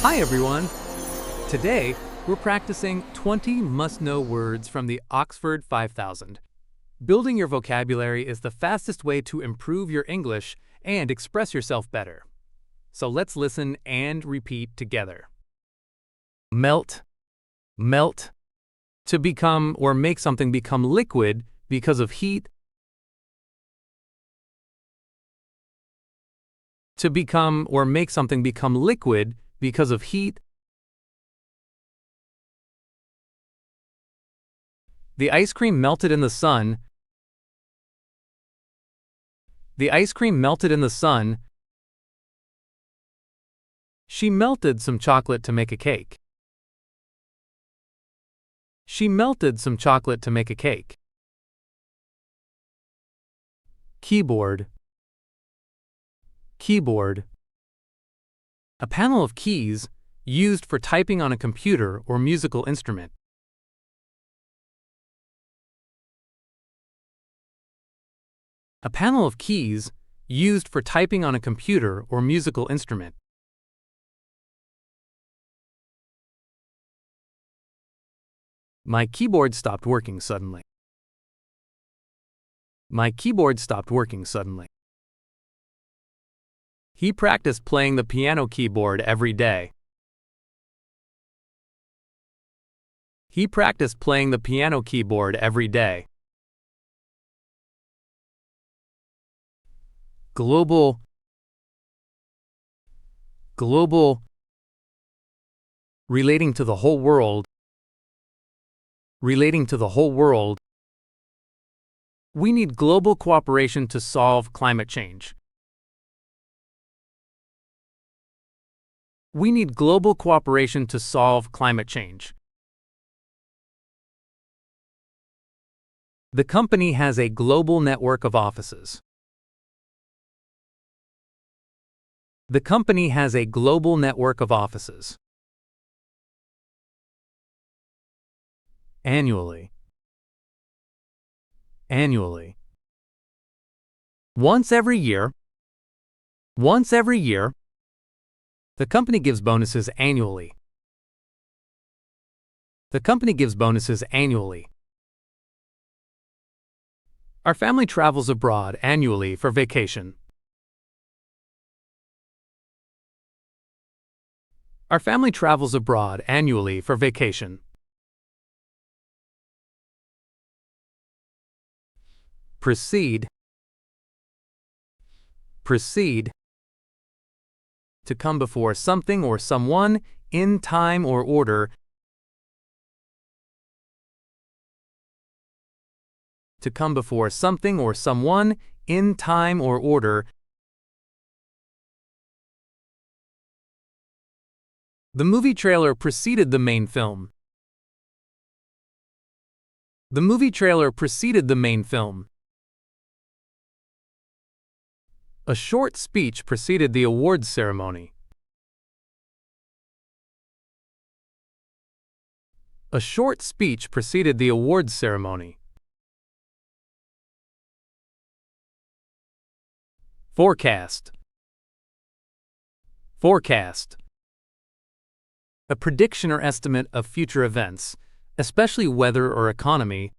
Hi everyone! Today, we're practicing 20 must-know words from the Oxford 5000. Building your vocabulary is the fastest way to improve your English and express yourself better. So let's listen and repeat together. Melt, melt. To become or make something become liquid because of heat. To become or make something become liquid because of heat. The ice cream melted in the sun. The ice cream melted in the sun. She melted some chocolate to make a cake. She melted some chocolate to make a cake. Keyboard, keyboard. A panel of keys used for typing on a computer or musical instrument. A panel of keys used for typing on a computer or musical instrument. My keyboard stopped working suddenly. My keyboard stopped working suddenly. He practiced playing the piano keyboard every day. He practiced playing the piano keyboard every day. Global, global. Relating to the whole world. Relating to the whole world. We need global cooperation to solve climate change. We need global cooperation to solve climate change. The company has a global network of offices. The company has a global network of offices. Annually, annually. Once every year. Once every year. The company gives bonuses annually. The company gives bonuses annually. Our family travels abroad annually for vacation. Our family travels abroad annually for vacation. Proceed, proceed. To come before something or someone in time or order. To come before something or someone in time or order. The movie trailer preceded the main film. The movie trailer preceded the main film. A short speech preceded the awards ceremony. A short speech preceded the awards ceremony. Forecast, forecast. A prediction or estimate of future events, especially weather or economy.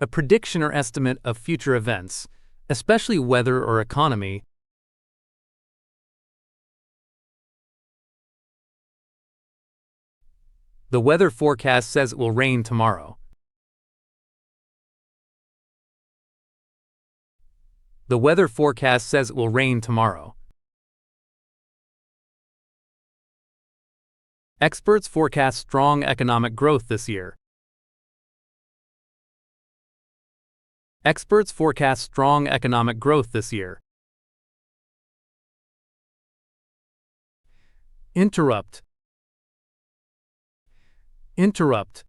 A prediction or estimate of future events, especially weather or economy. The weather forecast says it will rain tomorrow. The weather forecast says it will rain tomorrow. Experts forecast strong economic growth this year. Experts forecast strong economic growth this year. Interrupt, interrupt.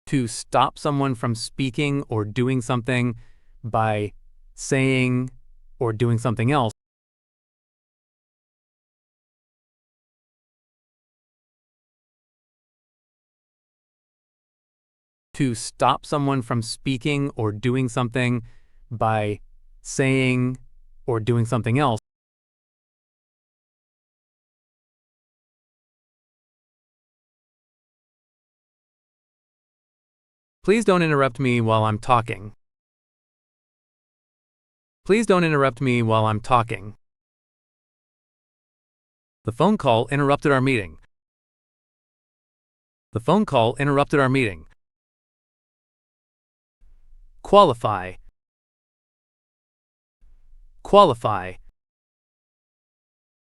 To stop someone from speaking or doing something by saying or doing something else. To stop someone from speaking or doing something by saying, or doing something else. Please don't interrupt me while I'm talking. Please don't interrupt me while I'm talking. The phone call interrupted our meeting. The phone call interrupted our meeting. Qualify. Qualify.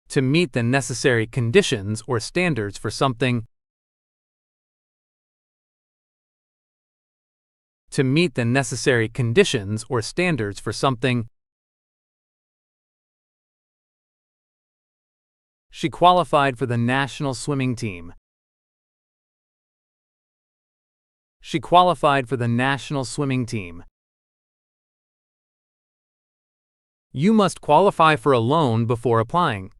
To meet the necessary conditions or standards for something. To meet the necessary conditions or standards for something. She qualified for the national swimming team. She qualified for the national swimming team. You must qualify for a loan before applying.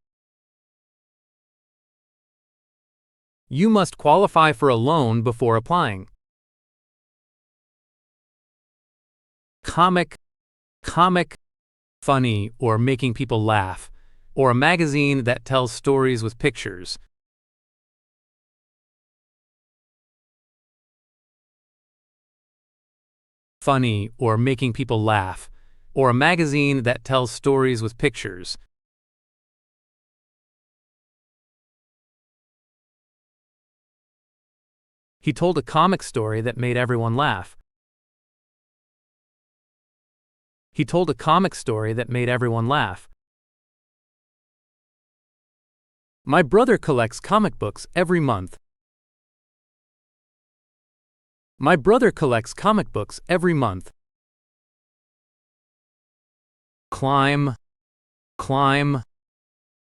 You must qualify for a loan before applying. Comic, funny or making people laugh, or a magazine that tells stories with pictures. Funny or making people laugh, or a magazine that tells stories with pictures. He told a comic story that made everyone laugh. He told a comic story that made everyone laugh. My brother collects comic books every month. My brother collects comic books every month. Climb,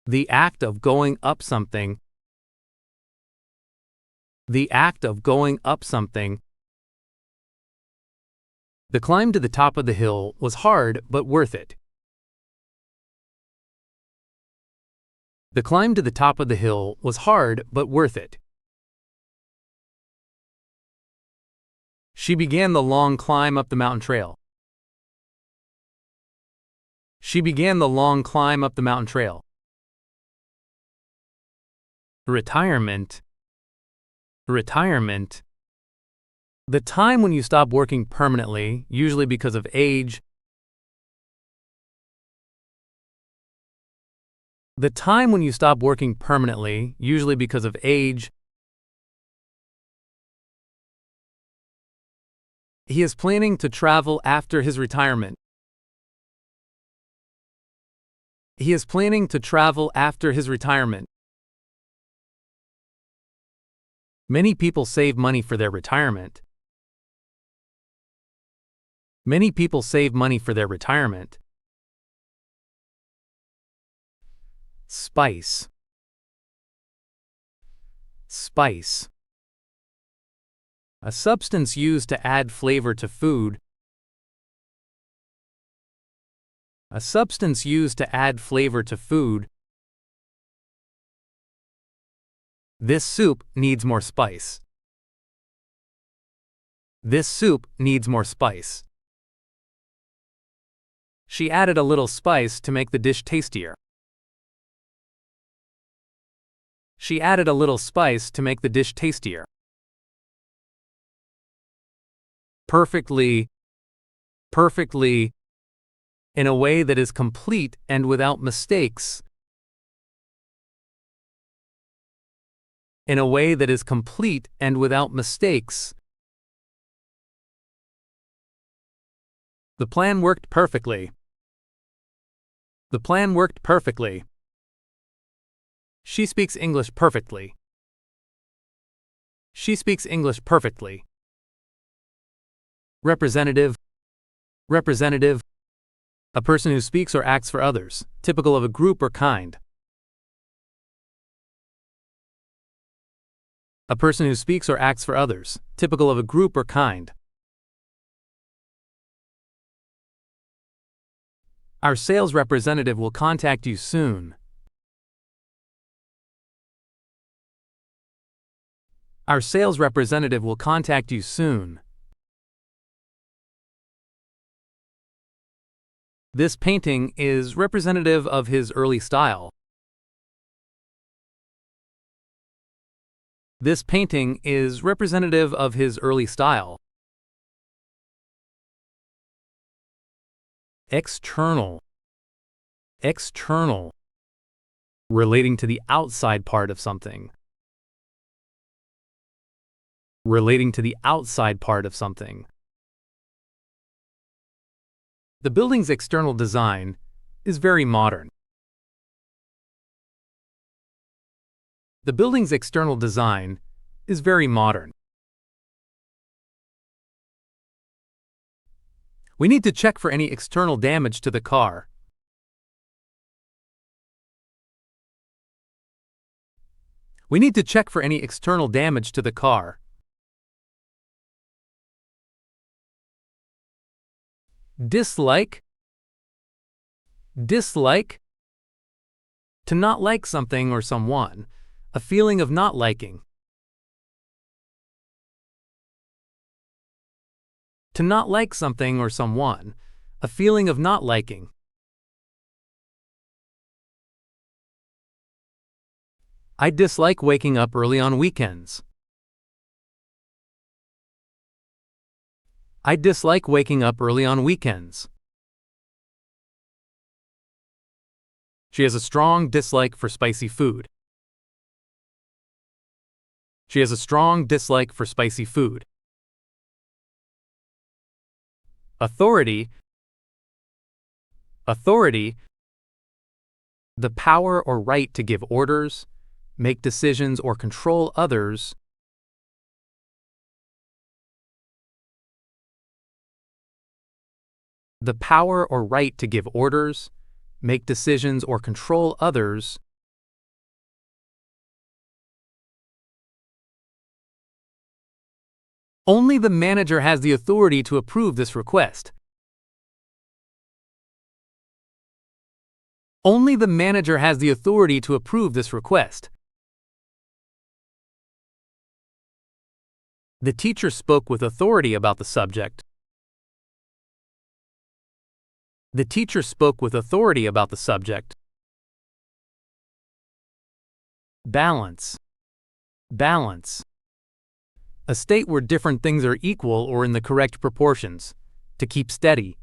the act of going up something. The act of going up something. The climb to the top of the hill was hard but worth it. The climb to the top of the hill was hard but worth it. She began the long climb up the mountain trail. She began the long climb up the mountain trail. Retirement. The time when you stop working permanently, usually because of age. The time when you stop working permanently, usually because of age. He is planning to travel after his retirement. He is planning to travel after his retirement. Many people save money for their retirement. Many people save money for their retirement. Spice. A substance used to add flavor to food. A substance used to add flavor to food. This soup needs more spice. This soup needs more spice. She added a little spice to make the dish tastier. She added a little spice to make the dish tastier. Perfectly, in a way that is complete and without mistakes. In a way that is complete and without mistakes. The plan worked perfectly. The plan worked perfectly. She speaks English perfectly. She speaks English perfectly. Representative. A person who speaks or acts for others, typical of a group or kind. A person who speaks or acts for others, typical of a group or kind. Our sales representative will contact you soon. Our sales representative will contact you soon. This painting is representative of his early style. This painting is representative of his early style. External. External. Relating to the outside part of something. Relating to the outside part of something. The building's external design is very modern. The building's external design is very modern. We need to check for any external damage to the car. We need to check for any external damage to the car. Dislike. Dislike. To not like something or someone. A feeling of not liking. To not like something or someone. A feeling of not liking. I dislike waking up early on weekends. I dislike waking up early on weekends. She has a strong dislike for spicy food. She has a strong dislike for spicy food. Authority. Authority. The power or right to give orders, make decisions, or control others. The power or right to give orders, make decisions, or control others. Only the manager has the authority to approve this request. Only the manager has the authority to approve this request. The teacher spoke with authority about the subject. The teacher spoke with authority about the subject. Balance. Balance. A state where different things are equal or in the correct proportions. To keep steady.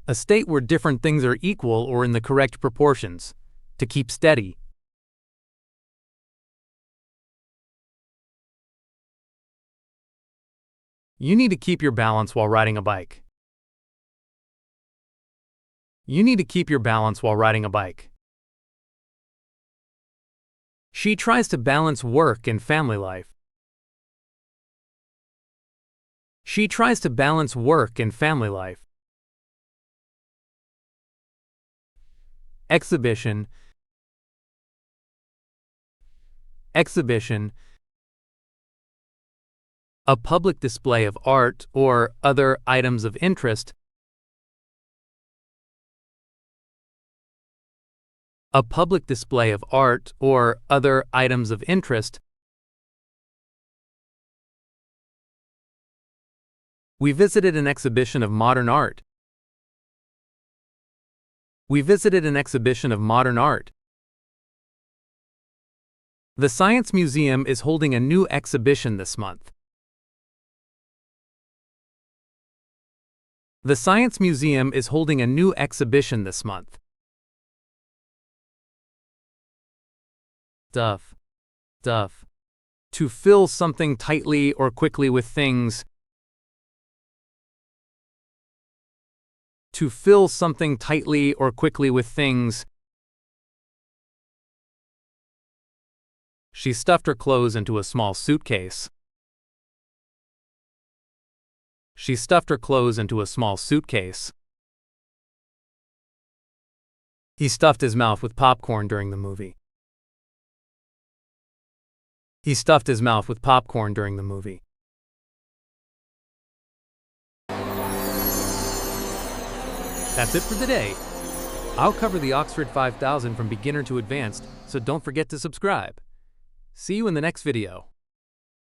A state where different things are equal or in the correct proportions. To keep steady. You need to keep your balance while riding a bike. You need to keep your balance while riding a bike. She tries to balance work and family life. She tries to balance work and family life. Exhibition. Exhibition. A public display of art or other items of interest. A public display of art or other items of interest. We visited an exhibition of modern art. We visited an exhibition of modern art. The Science Museum is holding a new exhibition this month. The Science Museum is holding a new exhibition this month. Stuff. Stuff. To fill something tightly or quickly with things. To fill something tightly or quickly with things. She stuffed her clothes into a small suitcase. She stuffed her clothes into a small suitcase. He stuffed his mouth with popcorn during the movie. He stuffed his mouth with popcorn during the movie. That's it for today. I'll cover the Oxford 5000 from beginner to advanced, so don't forget to subscribe. See you in the next video.